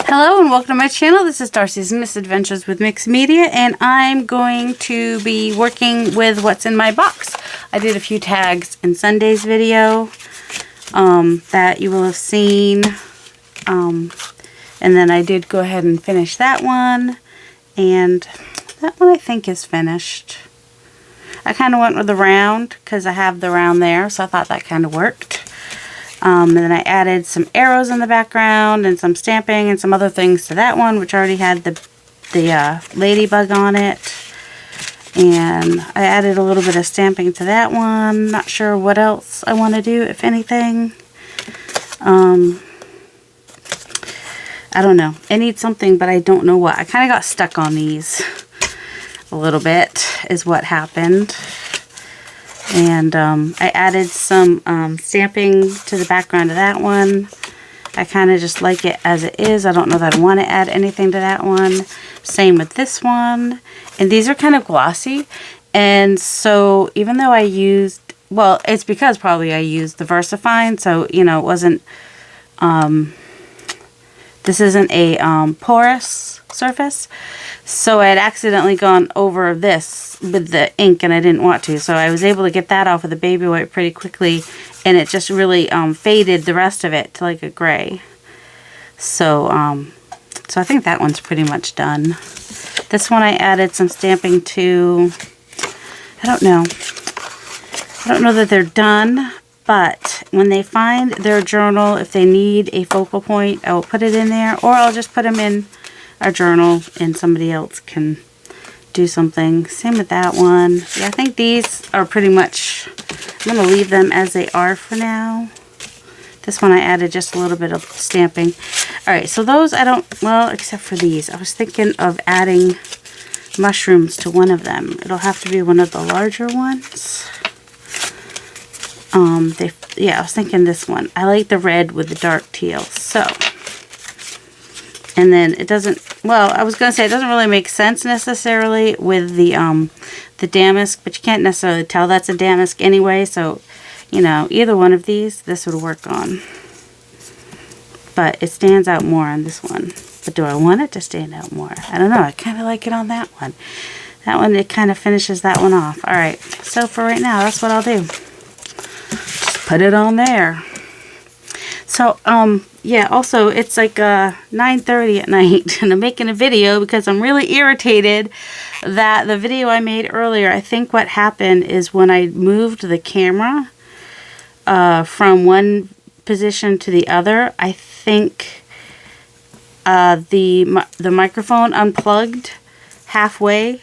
Hello and welcome to my channel. This is Darcy's Misadventures with Mixed Media, and I'm going to be working with what's in my box. I did a few tags in Sunday's video that you will have seen, and then I did go ahead and finish that one, and that one I think is finished. I kind of went with the round because I have the round there, so I thought that kind of worked. And then I added some arrows in the background and some stamping and some other things to that one, which already had the ladybug on it. And I added a little bit of stamping to that one. Not sure what else I want to do, if anything. I don't know. I need something, but I don't know what. I kind of got stuck on these a little bit, is what happened. And I added some stamping to the background of that one. I kind of just like it as it is. I don't know that I want to add anything to that one. Same with this one. And these are kind of glossy. And so even though I used, well, it's because probably I used the VersaFine. So, you know, it wasn't, this isn't a porous surface. So I had accidentally gone over this with the ink and I didn't want to. So I was able to get that off with a baby wipe pretty quickly, and it just really faded the rest of it to like a gray. So so I think that one's pretty much done. This one I added some stamping to. I don't know that they're done, but when they find their journal, if they need a focal point, I will put it in there, or I'll just put them in our journal and somebody else can do something. Same with that one. Yeah, I think these are pretty much, I'm going to leave them as they are for now. This one I added just a little bit of stamping. Alright, so those I don't, well, except for these. I was thinking of adding mushrooms to one of them. It'll have to be one of the larger ones. Yeah, I was thinking this one. I like the red with the dark teal. So, and then it doesn't, well, I was going to say it doesn't really make sense necessarily with the damask, but you can't necessarily tell that's a damask anyway, so, you know, either one of these, this would work on. But it stands out more on this one. But do I want it to stand out more? I don't know. I kind of like it on that one. That one, it kind of finishes that one off. Alright, so for right now, that's what I'll do. Just put it on there. So, yeah, also, it's like 9:30 at night, and I'm making a video because I'm really irritated that the video I made earlier, I think what happened is when I moved the camera from one position to the other, I think the microphone unplugged halfway,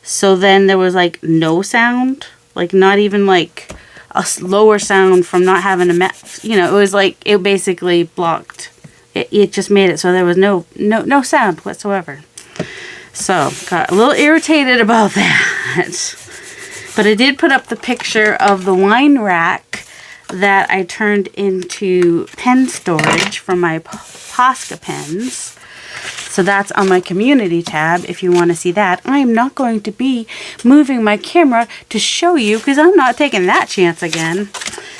so then there was like no sound, like not even like a lower sound from not having a you know, it was like it basically blocked it just made it so there was no sound whatsoever. So got a little irritated about that, but I did put up the picture of the wine rack that I turned into pen storage from my Posca pens. So that's on my community tab if you want to see that. I am not going to be moving my camera to show you because I'm not taking that chance again.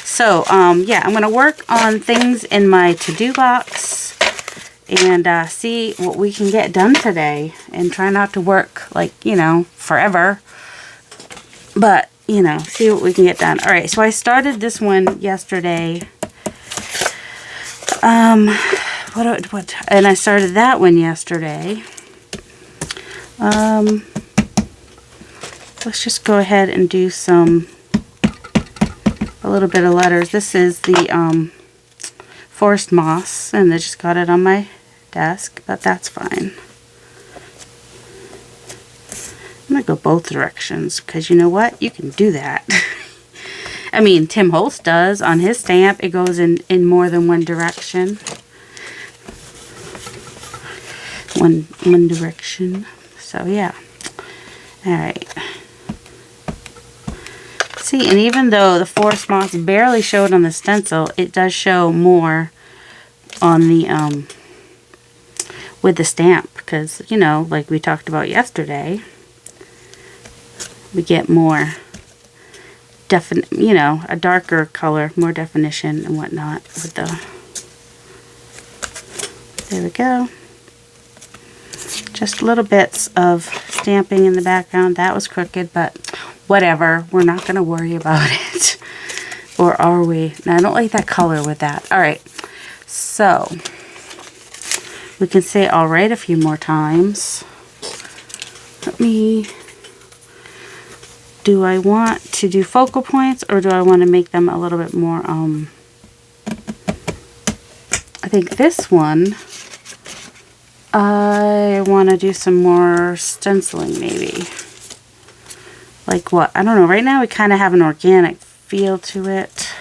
So, yeah, I'm going to work on things in my to-do box and see what we can get done today. And try not to work, like, you know, forever. But, you know, see what we can get done. Alright, so I started this one yesterday. And I started that one yesterday. Let's just go ahead and do a little bit of letters. This is the forest moss, and I just got it on my desk, but that's fine. I'm going to go both directions, because you know what? You can do that. I mean, Tim Holtz does. On his stamp, it goes in more than one direction. One direction. So, yeah. Alright. See, and even though the forest moss barely showed on the stencil, it does show more on the, with the stamp. Because, you know, like we talked about yesterday, we get more definite, you know, a darker color, more definition and whatnot with the, there we go. Just little bits of stamping in the background. That was crooked, but whatever. We're not going to worry about it. Or are we? No, I don't like that color with that. All right. So, we can say all right a few more times. Do I want to do focal points, or do I want to make them a little bit more, I think this one, I want to do some more stenciling maybe. Like what? I don't know. Right now we kind of have an organic feel to it.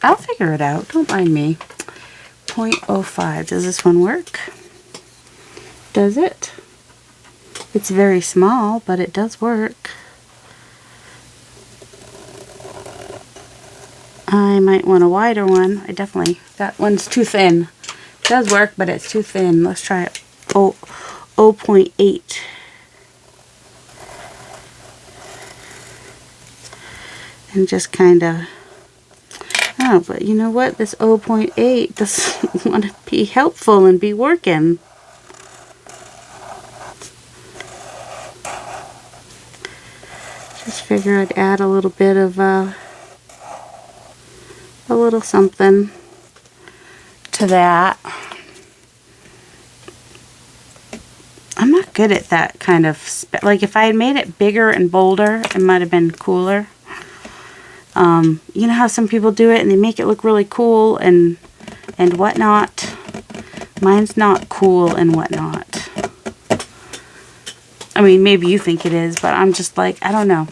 I'll figure it out. Don't mind me. 0.05. Does this one work? Does it? It's very small, but it does work. I might want a wider one. I definitely, that one's too thin. It does work, but it's too thin. Let's try it. 0.8. And just kind of, oh, but you know what? This 0.8 doesn't want to be helpful and be working. Just figure I'd add a little bit of a little something to that. I'm not good at that kind of, like if I had made it bigger and bolder, it might have been cooler. You know how some people do it and they make it look really cool and whatnot. Mine's not cool and whatnot. I mean, maybe you think it is, but I'm just like, I don't know.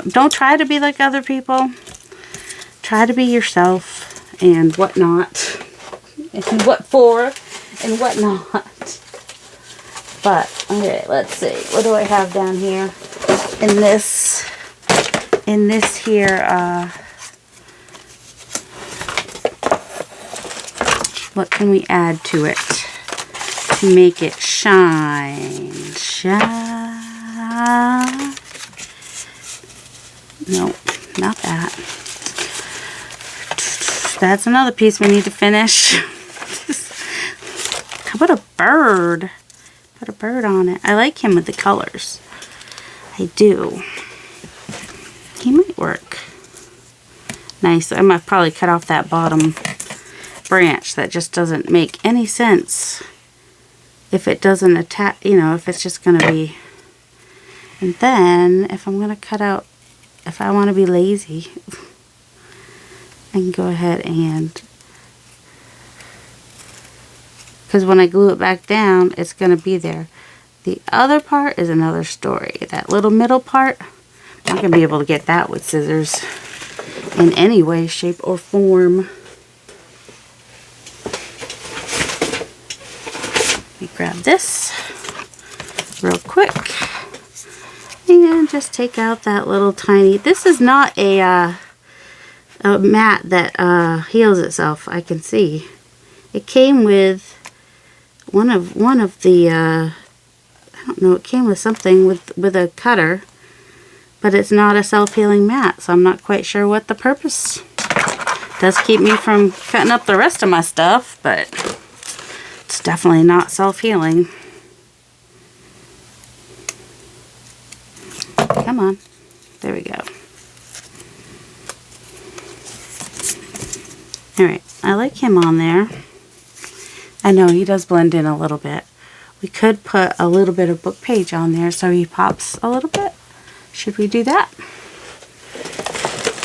Don't try to be like other people. Try to be yourself and whatnot. And what for and whatnot. But, okay, let's see. What do I have down here? In this here, what can we add to it to make it shine? Nope, not that. That's another piece we need to finish. How about a bird? Put a bird on it. I like him with the colors. I do. He might work. Nice. I might probably cut off that bottom branch. That just doesn't make any sense if it doesn't attach, you know, if it's just going to be. And then if I'm going to cut out, if I want to be lazy, I can go ahead and, because when I glue it back down, it's going to be there. The other part is another story. That little middle part, I'm not going to be able to get that with scissors in any way, shape, or form. Let me grab this real quick and just take out that little tiny, this is not a mat that heals itself, I can see. It came with one of the, I don't know, it came with something with a cutter, but it's not a self-healing mat, so I'm not quite sure what the purpose. It does keep me from cutting up the rest of my stuff, but it's definitely not self-healing. Come on. There we go. Alright, I like him on there. I know he does blend in a little bit. We could put a little bit of book page on there so he pops a little bit. Should we do that?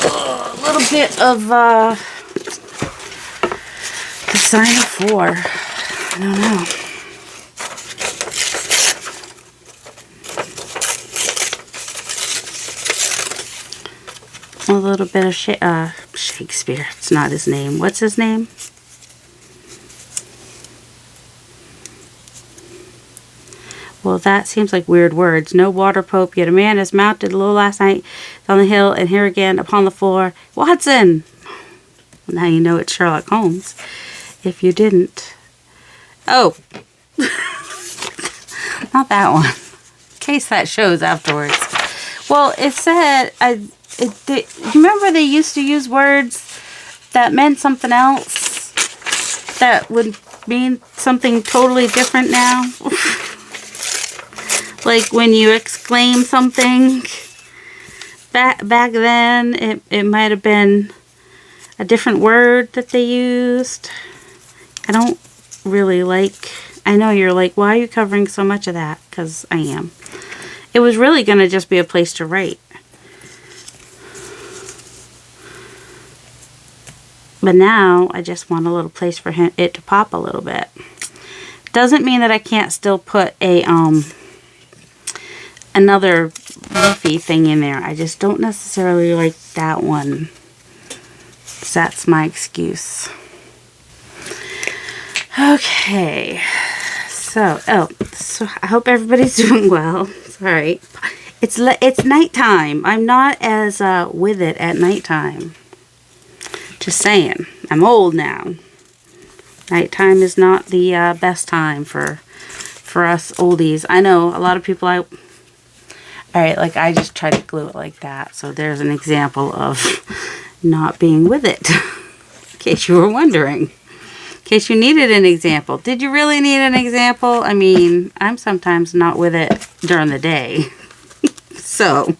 A little bit of the sign of 4. I don't know. A little bit of Shakespeare. It's not his name. What's his name? Well, that seems like weird words. No water pope, yet a man is mounted low last night on the hill, and here again upon the floor. Watson! Now you know it's Sherlock Holmes. If you didn't. Oh. Not that one. In case that shows afterwards. Well, it said, remember they used to use words that meant something else? that would mean something totally different now. Like when you exclaim something, back then it might have been a different word that they used. I don't really like, I know you're like, why are you covering so much of that? Because I am. It was really going to just be a place to write. But now I just want a little place for it to pop a little bit. Doesn't mean that I can't still put a another leafy thing in there. I just don't necessarily like that one. So that's my excuse. Okay. So I hope everybody's doing well. Sorry. It's nighttime. I'm not as with it at nighttime. Just saying. I'm old now. Nighttime is not the best time for us oldies. I know a lot of people. Alright, like I just try to glue it like that. So there's an example of not being with it. In case you were wondering. In case you needed an example. Did you really need an example? I mean, I'm sometimes not with it during the day. So.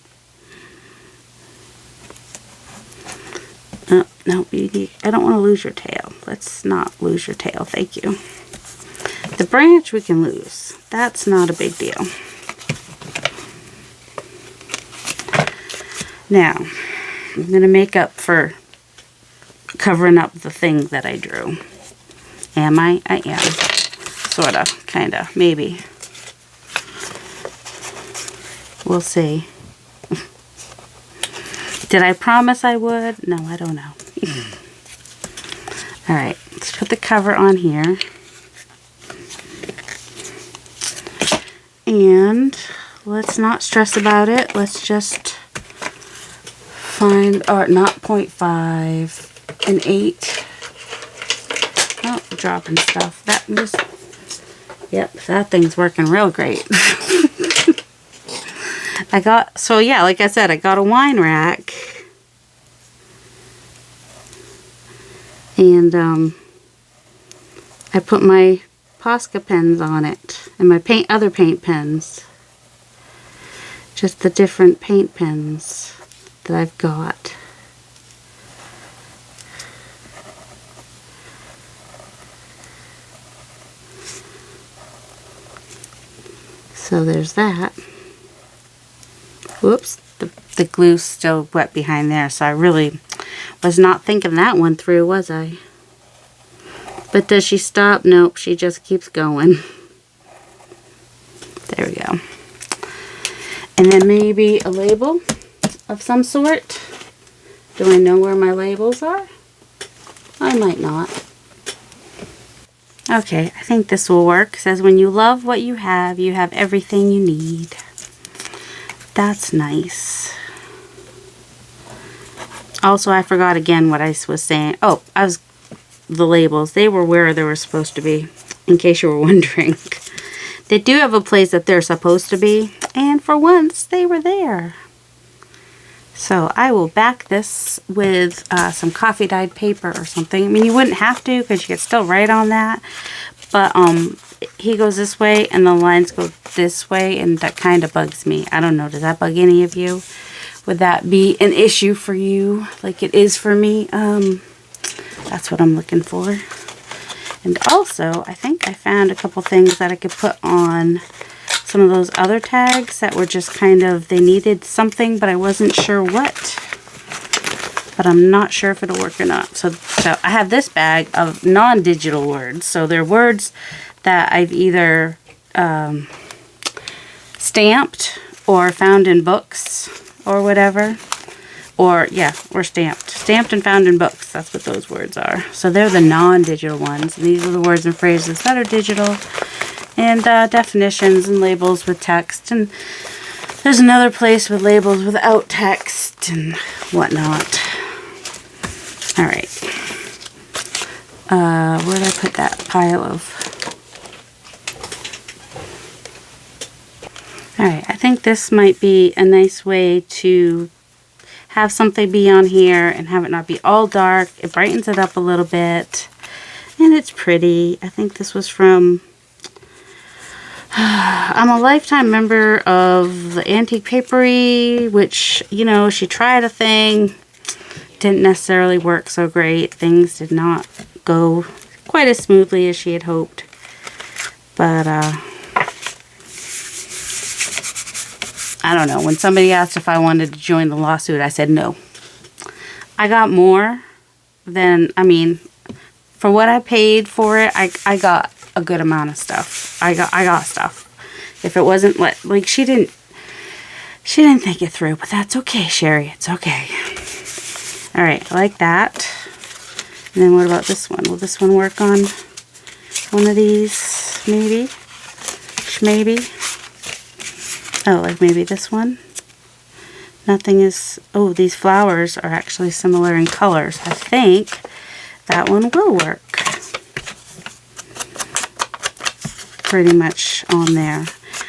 No, I don't want to lose your tail. Let's not lose your tail. Thank you. The branch we can lose. That's not a big deal. Now, I'm going to make up for covering up the thing that I drew. Am I? I am. Sort of. Kind of. Maybe. We'll see. Did I promise I would? No, I don't know. Alright, let's put the cover on here. And let's not stress about it. Let's just find, or not 0.5, an 8. Oh, dropping stuff. That just, yep, that thing's working real great. So yeah, like I said, I got a wine rack. And I put my Posca pens on it. And my other paint pens. Just the different paint pens that I've got. So there's that. Whoops, the glue's still wet behind there, so I really was not thinking that one through, was I? But does she stop? Nope, she just keeps going. There we go. And then maybe a label of some sort. Do I know where my labels are? I might not. Okay, I think this will work. It says, when you love what you have everything you need. That's nice. Also, I forgot again what I was saying. Oh, the labels. They were where they were supposed to be, in case you were wondering. They do have a place that they're supposed to be, and for once, they were there. So, I will back this with some coffee dyed paper or something. I mean, you wouldn't have to, because you could still write on that. But, he goes this way, and the lines go this way, and that kind of bugs me. I don't know, does that bug any of you? Would that be an issue for you, like it is for me? That's what I'm looking for. And also, I think I found a couple things that I could put on some of those other tags that were just kind of, they needed something, but I wasn't sure what. But I'm not sure if it'll work or not. So I have this bag of non-digital words. So they're words that I've either stamped or found in books or whatever. Or, yeah, or stamped. Stamped and found in books. That's what those words are. So they're the non-digital ones. And these are the words and phrases that are digital. And definitions and labels with text. And there's another place with labels without text and whatnot. Alright. Where did I put that pile of? Alright, I think this might be a nice way to have something be on here and have it not be all dark. It brightens it up a little bit. And it's pretty. I think this was from... I'm a lifetime member of the Antique Papery, which, you know, she tried a thing. Didn't necessarily work so great. Things did not go quite as smoothly as she had hoped. But, I don't know. When somebody asked if I wanted to join the lawsuit, I said no. I got more than, I mean, for what I paid for it, I got a good amount of stuff. I got stuff. If it wasn't like she didn't think it through, but that's okay, Sherry. It's okay. All right, I like that. And then what about this one? Will this one work on one of these? Maybe. Maybe. Oh, like maybe this one. Nothing is... Oh, these flowers are actually similar in colors. I think that one will work. Pretty much on there.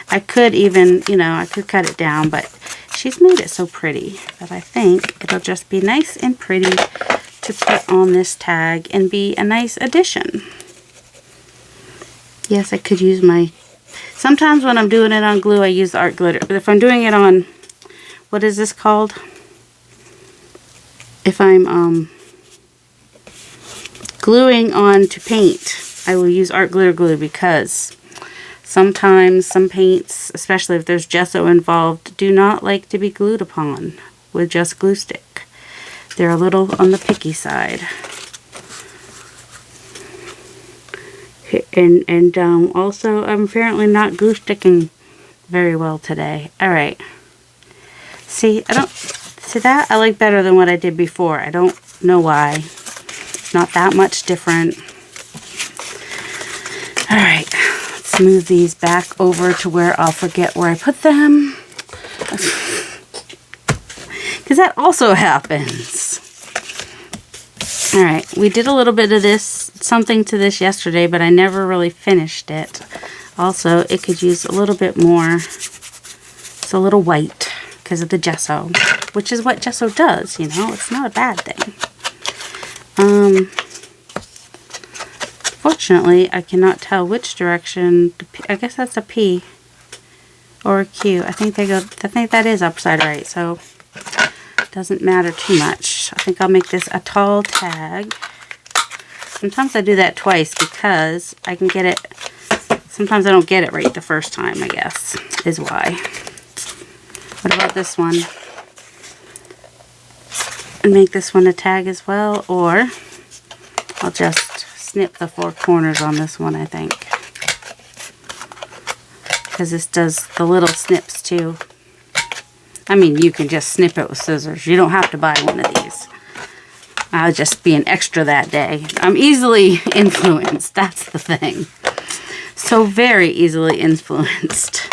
I could even, you know, I could cut it down, but she's made it so pretty that I think it'll just be nice and pretty to put on this tag and be a nice addition. Yes, I could use my... Sometimes when I'm doing it on glue, I use the art glitter. But if I'm doing it on... What is this called? If I'm gluing on to paint, I will use art glitter glue because sometimes some paints, especially if there's gesso involved, do not like to be glued upon with just glue stick. They're a little on the picky side. And also, I'm apparently not glue sticking very well today. Alright. See, that I like better than what I did before. I don't know why. It's not that much different. Alright. Let's move these back over to where I'll forget where I put them. Because that also happens. Alright, we did a little bit of this, something to this yesterday, but I never really finished it. Also, it could use a little bit more. It's a little white because of the gesso, which is what gesso does, you know. It's not a bad thing. Fortunately, I cannot tell which direction. I guess that's a P or a Q. I think that is upside right, so it doesn't matter too much. I think I'll make this a tall tag. Sometimes I do that twice because I can get it. Sometimes I don't get it right the first time, I guess, is why. What about this one? And make this one a tag as well, or I'll just snip the four corners on this one, I think. Because this does the little snips too. I mean, you can just snip it with scissors. You don't have to buy one of these. I'll just be an extra that day. I'm easily influenced. That's the thing. So very easily influenced.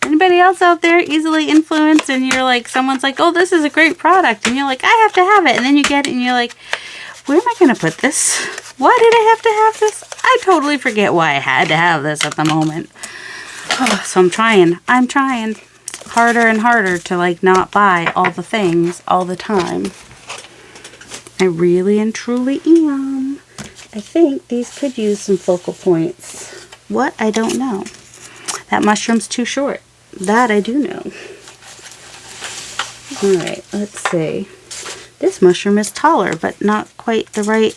Anybody else out there easily influenced and you're like, someone's like, oh, this is a great product. And you're like, I have to have it. And then you get it and you're like, where am I going to put this? Why did I have to have this? I totally forget why I had to have this at the moment. Oh, so I'm trying harder and harder to like not buy all the things all the time. I really and truly am. I think these could use some focal points. What? I don't know. That mushroom's too short. That I do know. Alright, let's see. This mushroom is taller, but not quite the right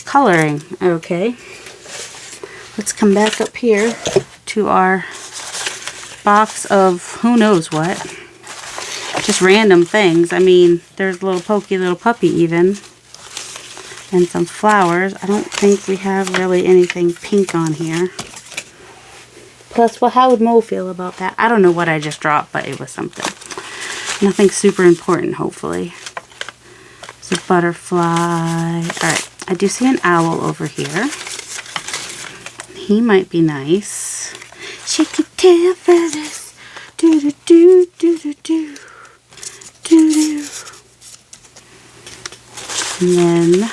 coloring. Okay. Let's come back up here to our box of who knows what. Just random things. I mean, there's a little pokey little puppy even. And some flowers. I don't think we have really anything pink on here. Plus, well, how would Mo feel about that? I don't know what I just dropped, but it was something. Nothing super important, hopefully. It's a butterfly. Alright, I do see an owl over here. He might be nice. Shake your tail feathers. Do do do do do do. Do do. And then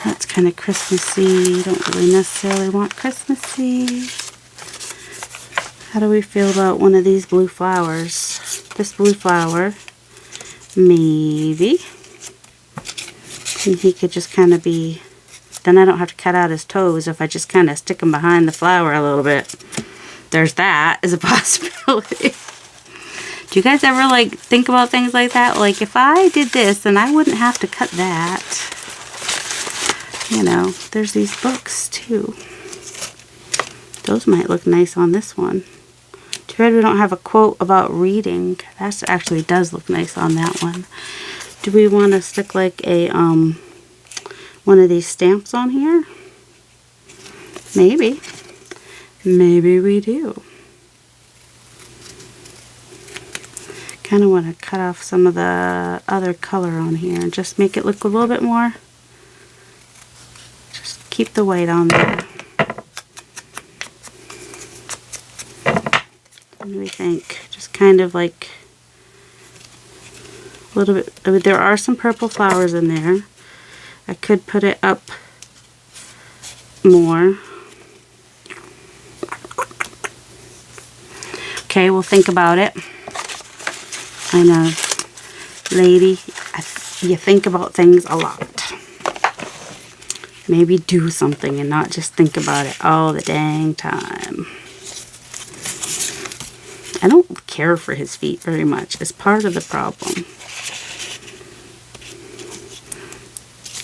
that's kind of Christmassy. Don't really necessarily want Christmassy. How do we feel about one of these blue flowers? This blue flower, maybe. And he could just kind of be then I don't have to cut out his toes if I just kind of stick them behind the flower a little bit. There's that as a possibility. Do you guys ever like think about things like that? Like if I did this, then I wouldn't have to cut that. You know, there's these books too. Those might look nice on this one. Too bad we don't have a quote about reading. That actually does look nice on that one. Do we want to stick like a one of these stamps on here? Maybe. Maybe we do. Kind of want to cut off some of the other color on here and just make it look a little bit more. Just keep the white on there. What do we think? Just kind of like a little bit. I mean, there are some purple flowers in there. I could put it up more. Okay, we'll think about it. I know, lady, you think about things a lot. Maybe do something and not just think about it all the dang time. I don't care for his feet very much. It's part of the problem.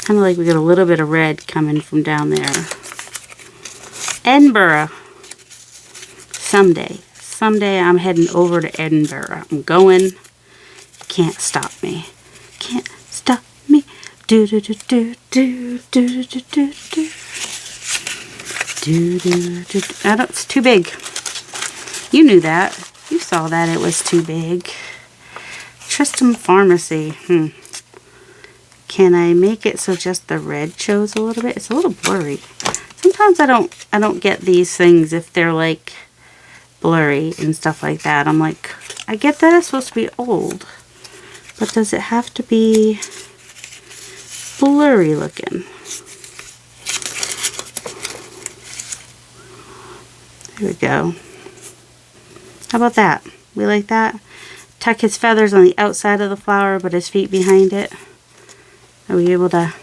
Kind of like we got a little bit of red coming from down there. Edinburgh. Someday I'm heading over to Edinburgh. I'm going. Can't stop me. Can't stop me. Do do do do do do do do do do do do. I don't. It's too big. You knew that. You saw that it was too big. Tristram Pharmacy. Can I make it so just the red shows a little bit? It's a little blurry. Sometimes I don't get these things if they're like blurry and stuff like that. I'm like, I get that it's supposed to be old, but does it have to be blurry looking? There we go. How about that? We like that? Tuck his feathers on the outside of the flower, but his feet behind it. Are we able to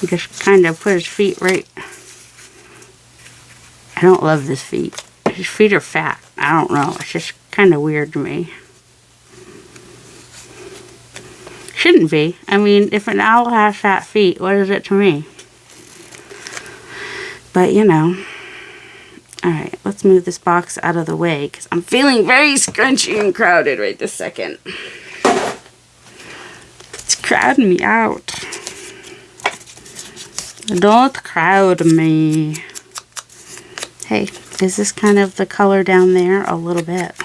just kind of put his feet right? I don't love his feet. His feet are fat. I don't know. It's just kind of weird to me. Shouldn't be. I mean, if an owl has fat feet, what is it to me? But, you know. Alright, let's move this box out of the way because I'm feeling very scrunchy and crowded right this second. It's crowding me out. Don't crowd me. Hey, is this kind of the color down there? A little bit.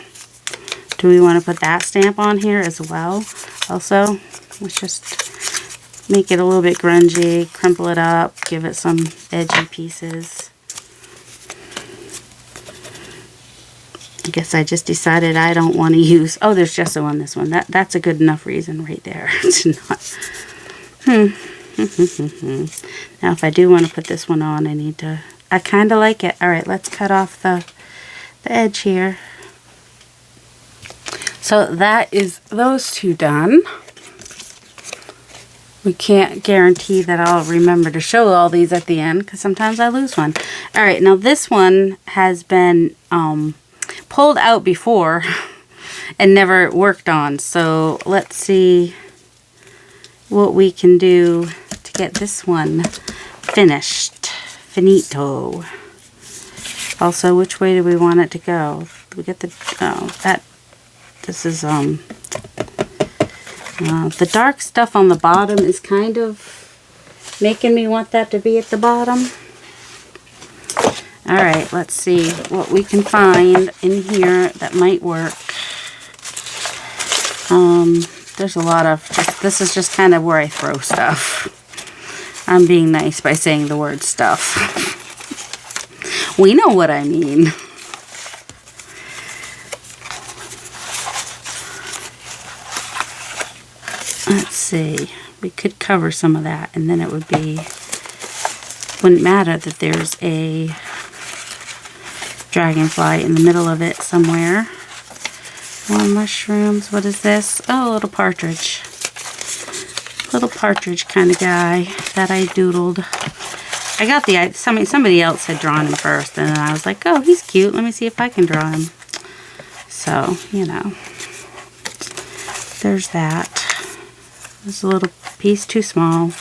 Do we want to put that stamp on here as well? Also, let's just make it a little bit grungy, crumple it up, give it some edgy pieces. I guess I just decided I don't want to use... Oh, there's gesso on this one. That's a good enough reason right there. It's not... Now, if I do want to put this one on, I need to... I kind of like it. Alright, let's cut off the edge here. So that is those two done. We can't guarantee that I'll remember to show all these at the end because sometimes I lose one. Alright, now this one has been pulled out before and never worked on. So let's see what we can do to get this one finished. Finito. Also, which way do we want it to go? We get the this is the dark stuff on the bottom is kind of making me want that to be at the bottom. Alright, let's see what we can find in here that might work. There's a lot of, this is just kind of where I throw stuff. I'm being nice by saying the word stuff. We know what I mean. Let's see. We could cover some of that and then it would be, wouldn't matter that there's a dragonfly in the middle of it somewhere. More mushrooms. What is this? Oh, a little partridge. little partridge kind of guy that I doodled. I got the, somebody else had drawn him first, and then I was like, oh, he's cute. Let me see if I can draw him. So, you know, there's that. There's a little piece too small.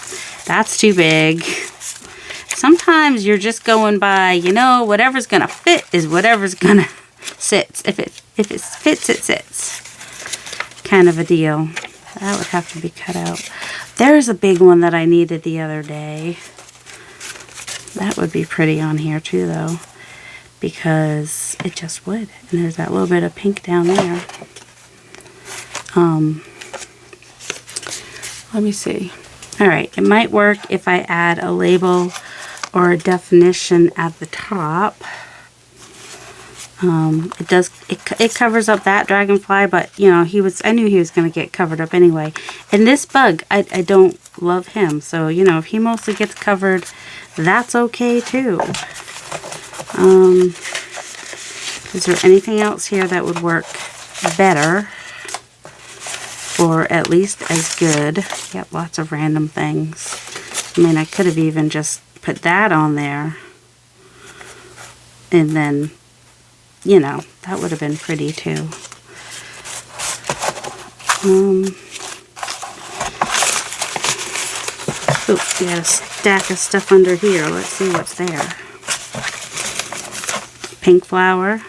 That's too big. Sometimes you're just going by, you know, whatever's gonna fit is whatever's gonna sit. If it fits, it sits. Kind of a deal. That would have to be cut out. There's a big one that I needed the other day. That would be pretty on here too, though, because it just would. And there's that little bit of pink down there. Let me see. All right, it might work if I add a label or a definition at the top. It covers up that dragonfly, but you know, I knew he was going to get covered up anyway. And this bug, I don't love him, so you know, if he mostly gets covered, that's okay too. Is there anything else here that would work better, or at least as good? Yep, lots of random things. I mean, I could have even just put that on there, and then, you know, that would have been pretty too. Oh, we got a stack of stuff under here. Let's see what's there. Pink flower,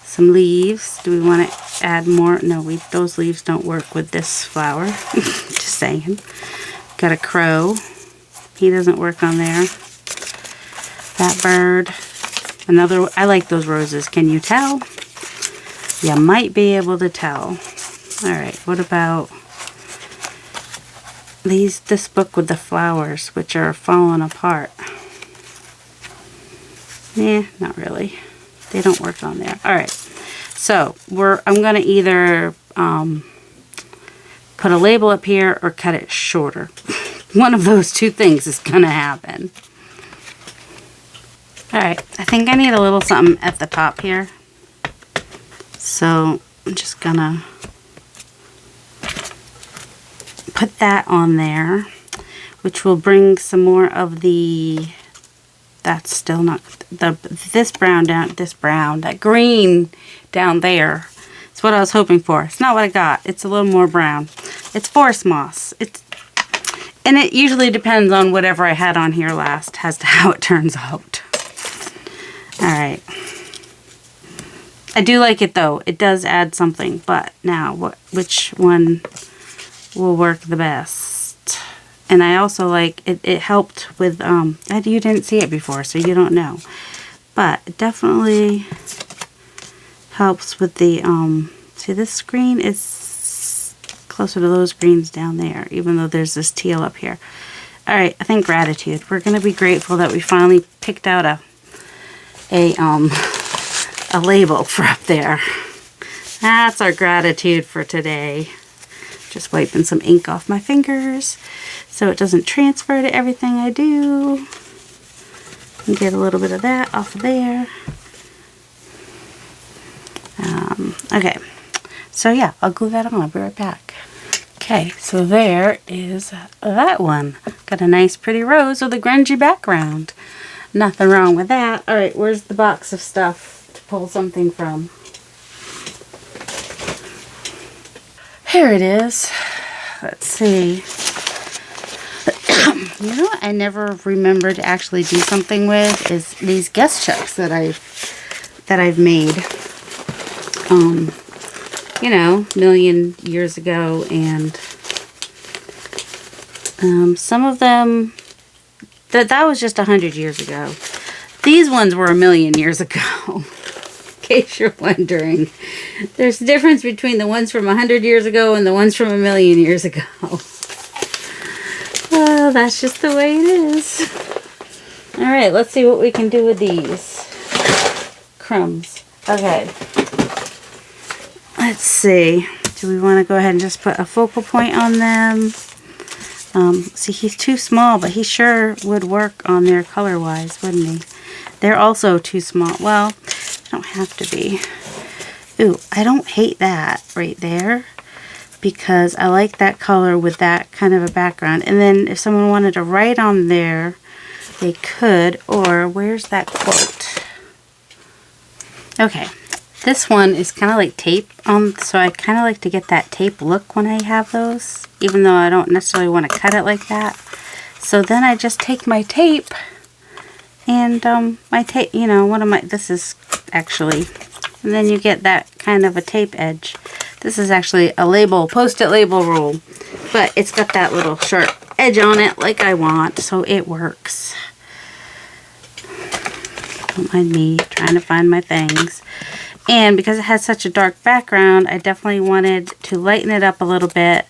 some leaves. Do we want to add more? No, those leaves don't work with this flower. Just saying. Got a crow. He doesn't work on there. That bird. Another, I like those roses. Can you tell? You might be able to tell. Alright, what about this book with the flowers, which are falling apart? Not really. They don't work on there. Alright, so I'm going to either put a label up here or cut it shorter. One of those two things is going to happen. Alright, I think I need a little something at the top here. So I'm just gonna put that on there, which will bring some more of that's still not, that green down there. It's what I was hoping for. It's not what I got. It's a little more brown. It's forest moss. And it usually depends on whatever I had on here last as to how it turns out. Alright. I do like it though. It does add something. But now, which one will work the best? And I also like, it helped with, you didn't see it before, so you don't know. But it definitely helps with the, see this green is closer to those greens down there, even though there's this teal up here. Alright, I think gratitude. We're going to be grateful that we finally picked out a label for up there. That's our gratitude for today. Just wiping some ink off my fingers so it doesn't transfer to everything I do. And get a little bit of that off of there. Okay, so yeah, I'll glue that on. I'll be right back. Okay, so there is that one. Got a nice pretty rose with a grungy background. Nothing wrong with that. Alright, where's the box of stuff to pull something from? Here it is. Let's see. You know what I never remembered to actually do something with is these guest checks that I've made. You know, a million years ago, and some of them that was just 100 years ago. These ones were a million years ago. In case you're wondering, there's a difference between the ones from 100 years ago and the ones from a million years ago. Well, that's just the way it is. All right, let's see what we can do with these crumbs. Okay. Let's see. Do we want to go ahead and just put a focal point on them? See, he's too small, but he sure would work on there color-wise, wouldn't he? They're also too small. Well, they don't have to be. Ooh, I don't hate that right there. because I like that color with that kind of a background. And then if someone wanted to write on there, they could. Or where's that quote? Okay, this one is kind of like tape on, so I kind of like to get that tape look when I have those, even though I don't necessarily want to cut it like that. So then I just take my tape and my tape, you know, this is actually, and then you get that kind of a tape edge. This is actually a label, post-it label roll, but it's got that little sharp edge on it like I want, so it works. Don't mind me trying to find my things. And because it has such a dark background, I definitely wanted to lighten it up a little bit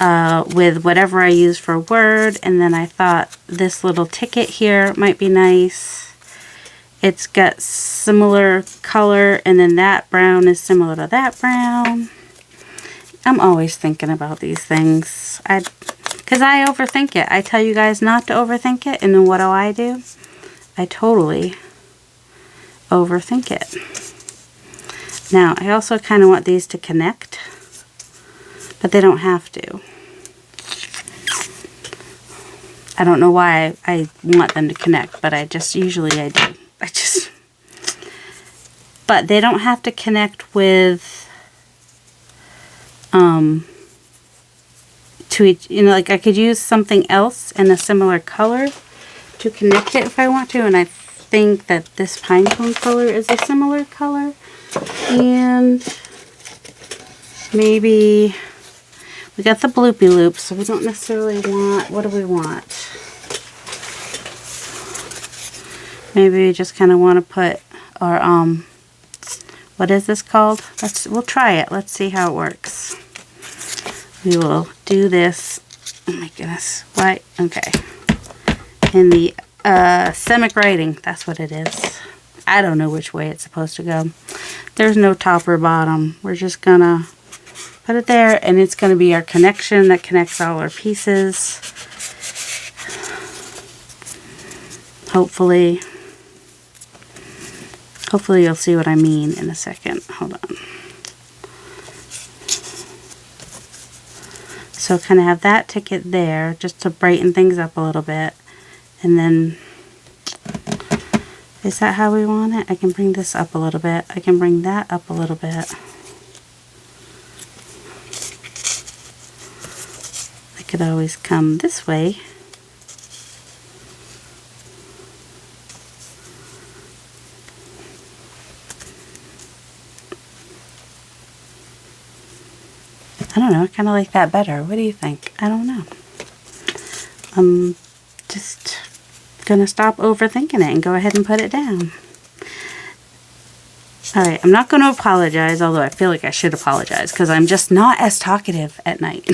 with whatever I use for Word. And then I thought this little ticket here might be nice. It's got similar color, and then that brown is similar to that brown. I'm always thinking about these things. Because I overthink it. I tell you guys not to overthink it, and then what do? I totally overthink it. Now, I also kind of want these to connect, but they don't have to. I don't know why I want them to connect, but usually I do. But they don't have to connect with, to each, you know, like I could use something else in a similar color to connect it if I want to, and I think that this pine cone color is a similar color. And maybe we got the bloopy loop, so we don't necessarily want, what do we want? Maybe we just kind of want to put our, what is this called? We'll try it. Let's see how it works. We will do this. Oh my goodness. Why? Okay. In the semic writing, that's what it is. I don't know which way it's supposed to go. There's no top or bottom. We're just gonna put it there, and it's gonna be our connection that connects all our pieces. Hopefully you'll see what I mean in a second. Hold on. So kind of have that ticket there just to brighten things up a little bit. And then, is that how we want it? I can bring this up a little bit. I can bring that up a little bit. I could always come this way. I don't know, I kind of like that better. What do you think? I don't know. I'm just gonna stop overthinking it and go ahead and put it down. Alright, I'm not gonna apologize, although I feel like I should apologize because I'm just not as talkative at night.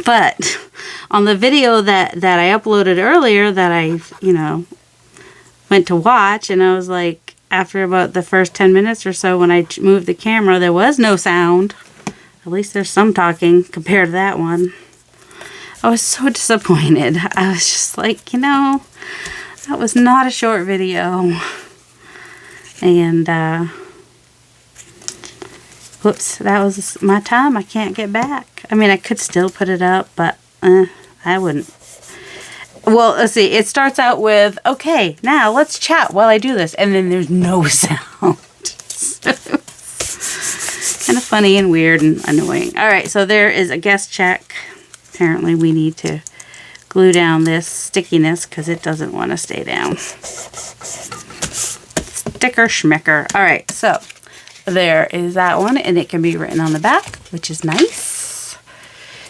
But on the video that I uploaded earlier that I, you know, went to watch, and I was like, after about the first 10 minutes or so when I moved the camera, there was no sound. At least there's some talking compared to that one. I was so disappointed. I was just like, you know, that was not a short video. And, whoops, that was my time. I can't get back. I mean, I could still put it up, but I wouldn't. Well, let's see. It starts out with, okay, now let's chat while I do this. And then there's no sound. Kind of funny and weird and annoying. Alright, so there is a guest check. Apparently we need to glue down this stickiness because it doesn't want to stay down. Sticker schmicker. Alright, so there is that one, and it can be written on the back, which is nice.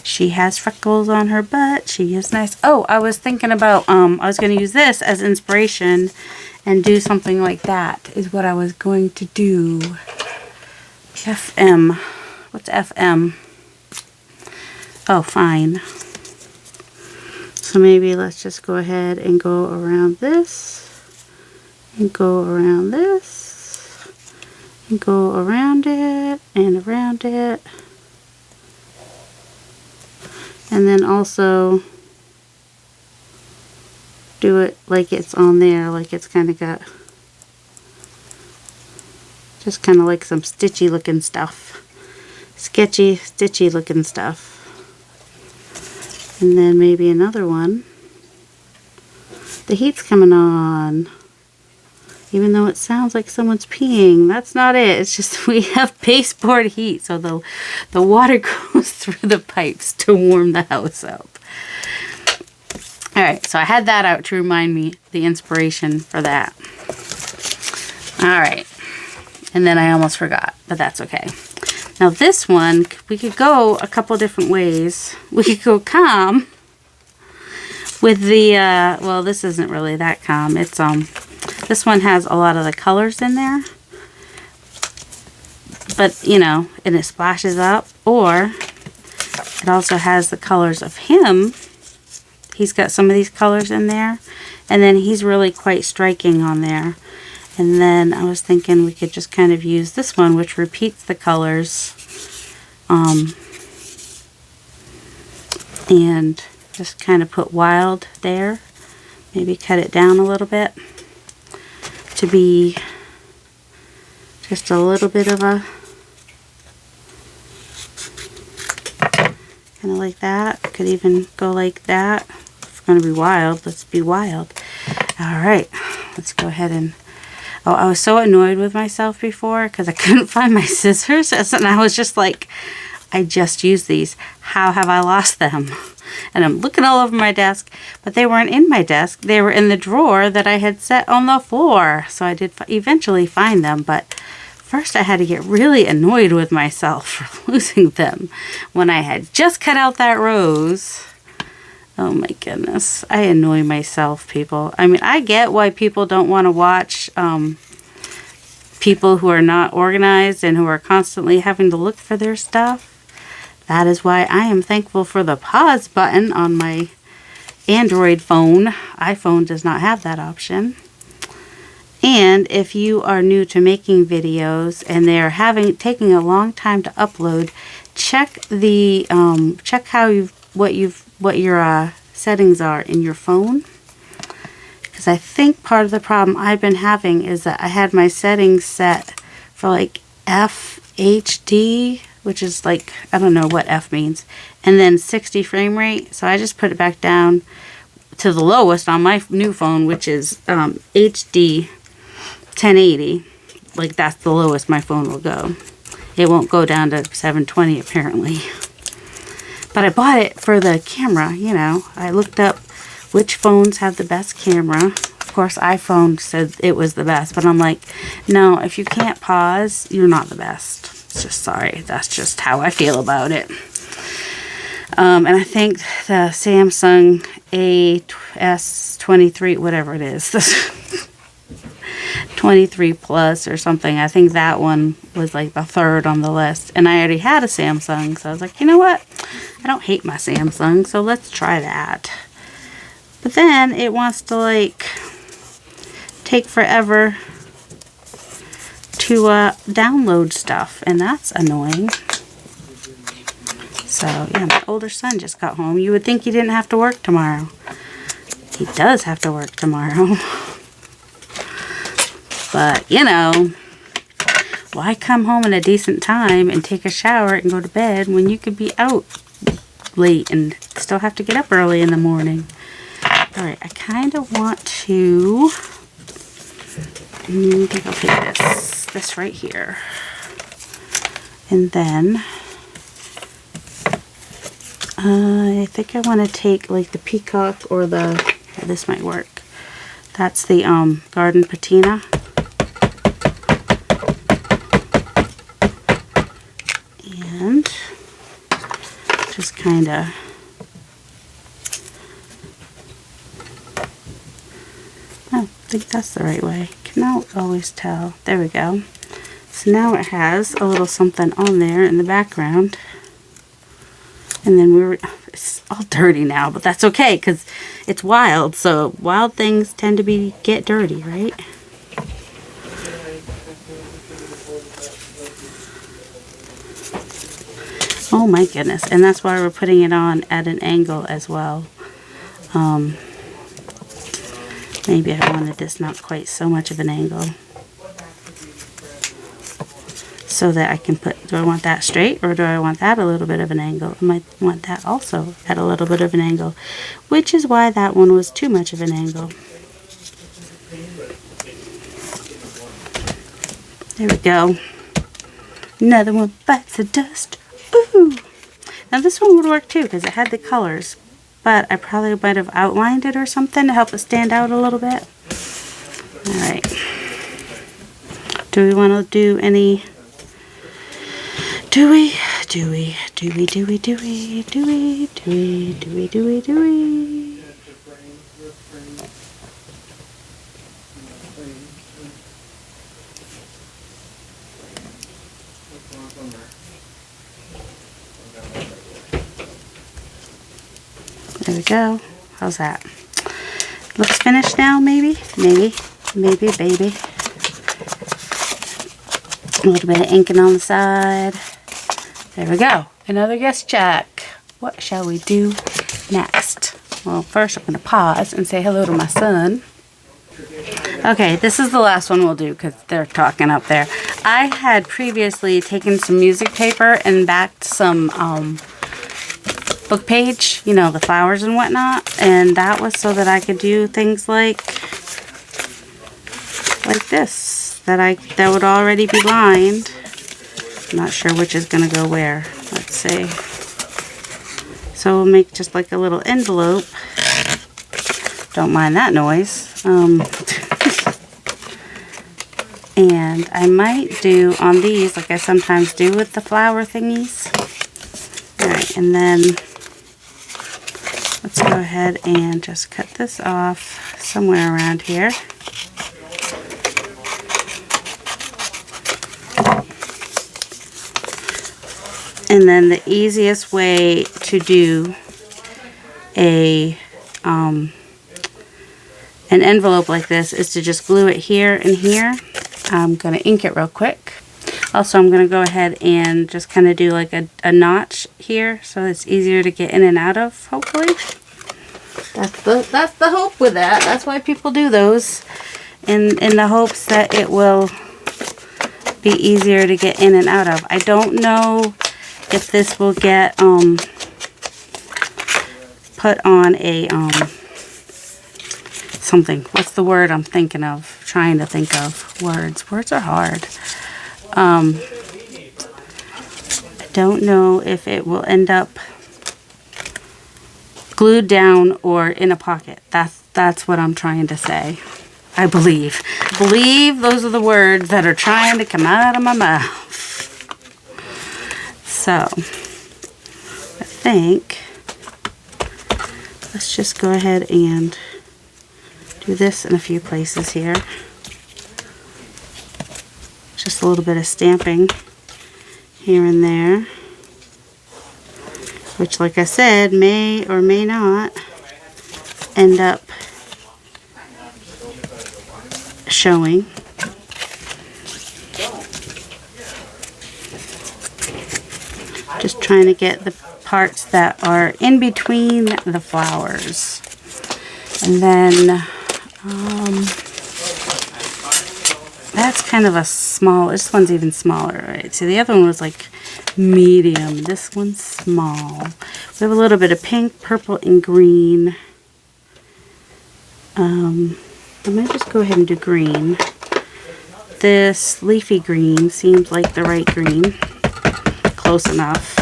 She has freckles on her butt. She is nice. Oh, I was thinking about, I was going to use this as inspiration and do something like that is what I was going to do. FM. What's FM? Oh, fine. So maybe let's just go ahead and go around this, and go around this, and go around it, and around it. And then also do it like it's on there, like it's kind of got just kind of like some stitchy looking stuff. sketchy, stitchy looking stuff. And then maybe another one. The heat's coming on. Even though it sounds like someone's peeing, that's not it. It's just we have baseboard heat, so the water goes through the pipes to warm the house up. Alright, so I had that out to remind me the inspiration for that. Alright, and then I almost forgot, but that's okay. Now this one, we could go a couple different ways. We could go calm with the, well, this isn't really that calm. It's, this one has a lot of the colors in there. But, you know, and it splashes up. Or, it also has the colors of him. He's got some of these colors in there. And then he's really quite striking on there. And then I was thinking we could just kind of use this one, which repeats the colors. And just kind of put wild there. Maybe cut it down a little bit to be just a little bit of a, kind of like that. Could even go like that. If we're going to be wild, let's be wild. Alright, let's go ahead and, oh, I was so annoyed with myself before because I couldn't find my scissors, and I was just like, I just used these. How have I lost them? And I'm looking all over my desk, but they weren't in my desk. They were in the drawer that I had set on the floor. So I did eventually find them, but first I had to get really annoyed with myself for losing them when I had just cut out that rose. Oh my goodness. I annoy myself, people. I mean, I get why people don't want to watch people who are not organized and who are constantly having to look for their stuff. That is why I am thankful for the pause button on my Android phone. iPhone does not have that option. And if you are new to making videos and they're taking a long time to upload, check the check how what your settings are in your phone. Because I think part of the problem I've been having is that I had my settings set for like FHD, which is like, I don't know what F means, and then 60 frame rate. So I just put it back down to the lowest on my new phone, which is HD 1080. Like, that's the lowest my phone will go. It won't go down to 720 apparently. But I bought it for the camera, you know. I looked up which phones have the best camera. Of course, iPhone said it was the best, but I'm like, no, if you can't pause, you're not the best. Just sorry, that's just how I feel about it. And I think the Samsung S23, whatever it is, 23 Plus or something, I think that one was like the third on the list. And I already had a Samsung, so I was like, you know what? I don't hate my Samsung, so let's try that. But then it wants to like take forever to download stuff, and that's annoying. So yeah, my older son just got home. You would think he didn't have to work tomorrow. He does have to work tomorrow. But you know, why come home in a decent time and take a shower and go to bed when you could be out late and still have to get up early in the morning? Alright, I kind of want to, I think I'll take this right here. And then, I think I want to take like the peacock or the, yeah, this might work. That's the garden patina. And just kind of, I think that's the right way. Cannot always tell. There we go. So now it has a little something on there in the background. And then it's all dirty now, but that's okay because it's wild. So wild things tend to get dirty, right? Oh my goodness. And that's why we're putting it on at an angle as well. Maybe I wanted this not quite so much of an angle. so that I can put, do I want that straight or do I want that a little bit of an angle? I might want that also at a little bit of an angle, which is why that one was too much of an angle. There we go. Another one bites the dust. Ooh. Now this one would work too because it had the colors, but I probably might have outlined it or something to help it stand out a little bit. Alright. Do we want to do any... Do we? There we go. How's that? Looks finished now, maybe? Maybe, baby. A little bit of inking on the side. There we go. Another guest check. What shall we do next? Well, first I'm going to pause and say hello to my son. Okay, this is the last one we'll do because they're talking up there. I had previously taken some music paper and backed some book page, you know, the flowers and whatnot, and that was so that I could do things like this, that would already be lined. I'm not sure which is going to go where. Let's see. So we'll make just like a little envelope. Don't mind that noise. And I might do on these, like I sometimes do with the flower thingies. Alright, and then let's go ahead and just cut this off somewhere around here. And then the easiest way to do an envelope like this is to just glue it here and here. I'm going to ink it real quick. Also, I'm going to go ahead and just kind of do like a notch here so it's easier to get in and out of, hopefully. That's the hope with that. That's why people do those, in the hopes that it will be easier to get in and out of. I don't know if this will get put on a something. What's the word I'm thinking of? Trying to think of words. Words are hard. I don't know if it will end up glued down or in a pocket. That's what I'm trying to say. I believe. Those are the words that are trying to come out of my mouth. So, I think let's just go ahead and do this in a few places here. Just a little bit of stamping here and there, which, like I said, may or may not end up showing. Just trying to get the parts that are in between the flowers. And then that's kind of a small, this one's even smaller, right? So the other one was like medium. This one's small. We have a little bit of pink, purple, and green. I might just go ahead and do green. This leafy green seems like the right green. Close enough.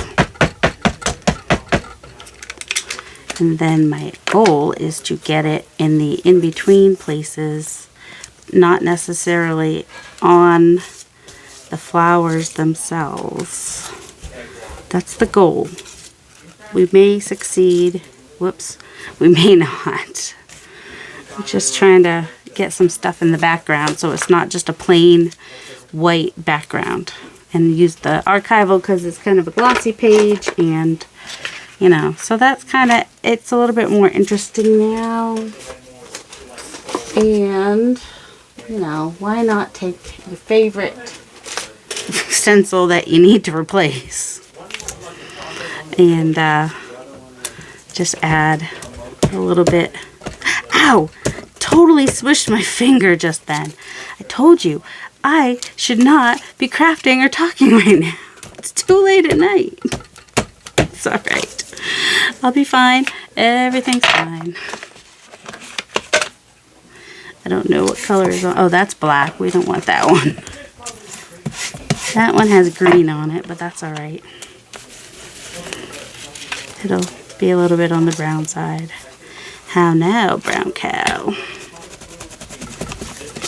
And then my goal is to get it in the in-between places, not necessarily on the flowers themselves. That's the goal. We may succeed. Whoops. We may not. I'm just trying to get some stuff in the background so it's not just a plain white background. And use the archival because it's kind of a glossy page, and you know, so that's kind of, it's a little bit more interesting now. And you know, why not take your favorite stencil that you need to replace and just add a little bit. Ow! Totally swished my finger just then. I told you, I should not be crafting or talking right now. It's too late at night. It's alright. I'll be fine. Everything's fine. I don't know what color is on. Oh, that's black. We don't want that one. That one has green on it, but that's alright. It'll be a little bit on the brown side. How now, brown cow?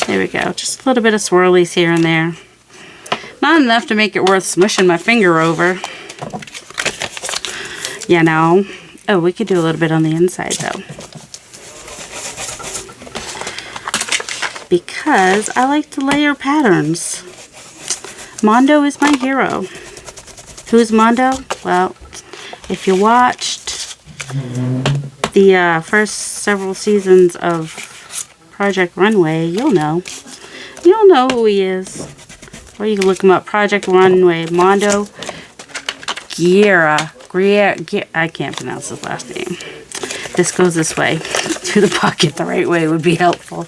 There we go. Just a little bit of swirlies here and there. Not enough to make it worth smushing my finger over. You know. Oh, we could do a little bit on the inside though. Because I like to layer patterns. Mondo is my hero. Who's Mondo? Well, if you watched the first several seasons of Project Runway, you'll know. You'll know who he is. Or you can look him up. Project Runway, Mondo Guerra. I can't pronounce his last name. This goes this way. To the pocket the right way would be helpful.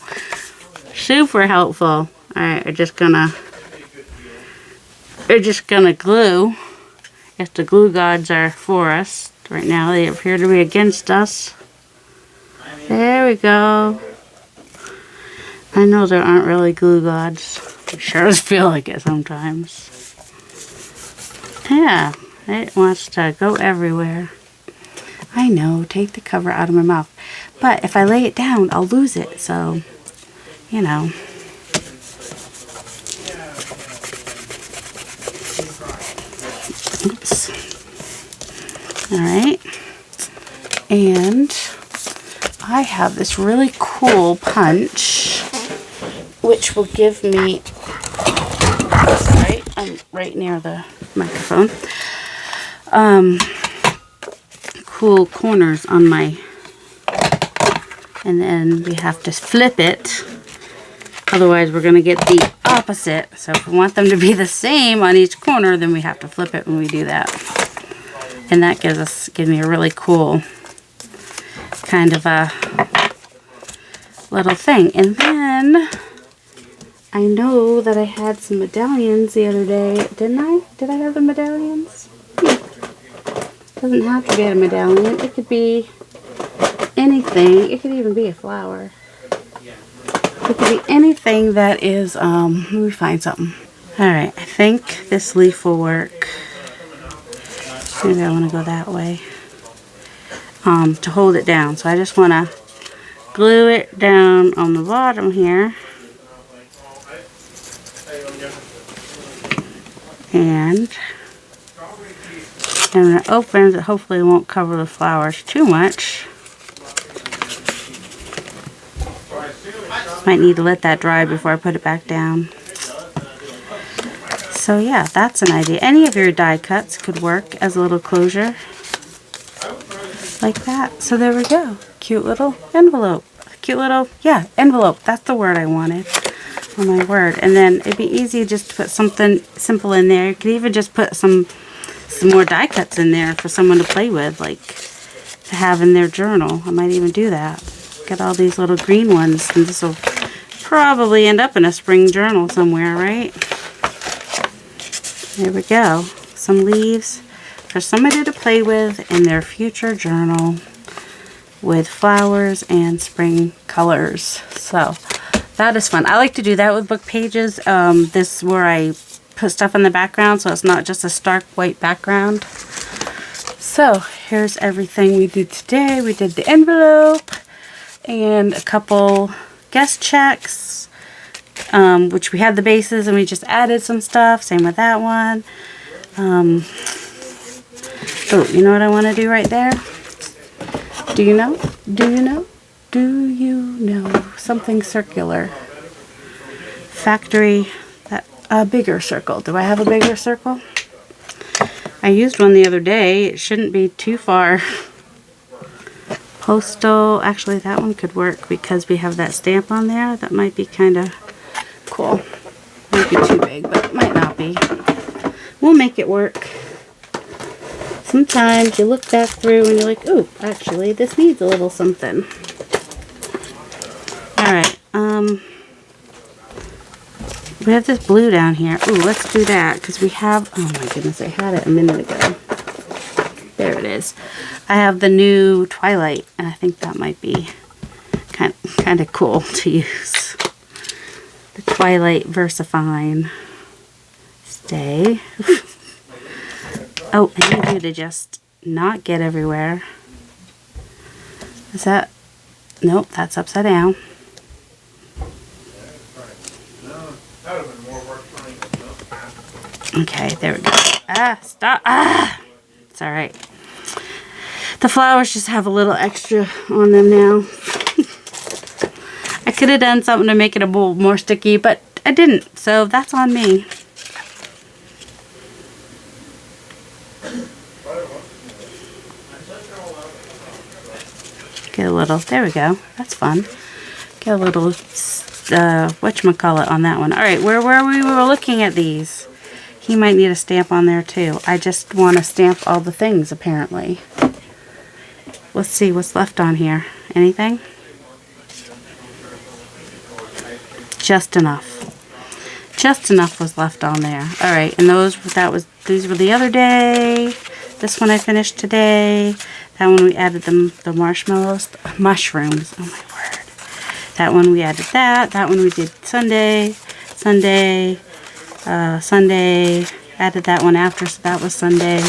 Super helpful. Alright, we're just gonna glue. If the glue gods are for us. Right now they appear to be against us. There we go. I know there aren't really glue gods. It sure does feel like it sometimes. Yeah, it wants to go everywhere. I know, take the cover out of my mouth. But if I lay it down, I'll lose it. So, you know. Oops. Alright. And I have this really cool punch, which will give me, sorry, I'm right near the microphone, cool corners on my, and then we have to flip it, otherwise we're going to get the opposite. So if we want them to be the same on each corner, then we have to flip it when we do that. And that gives me a really cool kind of a little thing. And then I know that I had some medallions the other day, didn't I? Did I have the medallions? Doesn't have to be a medallion. It could be anything. It could even be a flower. It could be anything that is, let me find something. Alright, I think this leaf will work. Maybe I want to go that way. To hold it down. So I just want to glue it down on the bottom here. And when it opens, it hopefully won't cover the flowers too much. Might need to let that dry before I put it back down. So yeah, that's an idea. Any of your die cuts could work as a little closure. Like that. So there we go. Cute little envelope. Cute little, yeah, envelope. That's the word I wanted. Oh my word. And then it'd be easy just to put something simple in there. You could even just put some more die cuts in there for someone to play with, like to have in their journal. I might even do that. Get all these little green ones, and this will probably end up in a spring journal somewhere, right? There we go. Some leaves for somebody to play with in their future journal with flowers and spring colors. So that is fun. I like to do that with book pages. This is where I put stuff in the background so it's not just a stark white background. So here's everything we did today. We did the envelope and a couple guest checks, which we had the bases and we just added some stuff. Same with that one. Oh, you know what I want to do right there? Do you know? Do you know? Do you know? Something circular. Factory, a bigger circle. Do I have a bigger circle? I used one the other day. It shouldn't be too far. Postal, actually that one could work because we have that stamp on there. That might be kind of cool. Might be too big, but it might not be. We'll make it work. Sometimes you look back through and you're like, ooh, actually this needs a little something. Alright, We have this blue down here. Ooh, let's do that because we have, oh my goodness, I had it a minute ago. There it is. I have the new Twilight, and I think that might be kind of cool to use. The Twilight VersaFine Stay. Oh, I need you to just not get everywhere. Is that, nope, that's upside down. Okay, there we go. Ah, stop. Ah! It's all right. The flowers just have a little extra on them now. I could have done something to make it a little more sticky, but I didn't. So that's on me. Get a little, there we go. That's fun. Get a little, whatchamacallit on that one. All right, where we were looking at these. He might need a stamp on there too. I just want to stamp all the things apparently. Let's see what's left on here. Anything? Just enough. Just enough was left on there. All right, and these were the other day. This one I finished today. That one we added the mushrooms. Oh my word. That one we added that. That one we did Sunday. Sunday. Added that one after, so that was Sunday.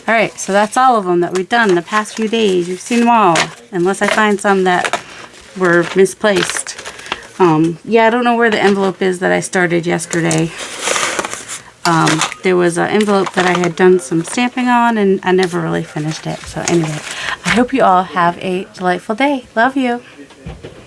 All right, so that's all of them that we've done the past few days. You've seen them all, unless I find some that were misplaced. Yeah, I don't know where the envelope is that I started yesterday. There was an envelope that I had done some stamping on, and I never really finished it. So anyway, I hope you all have a delightful day. Love you.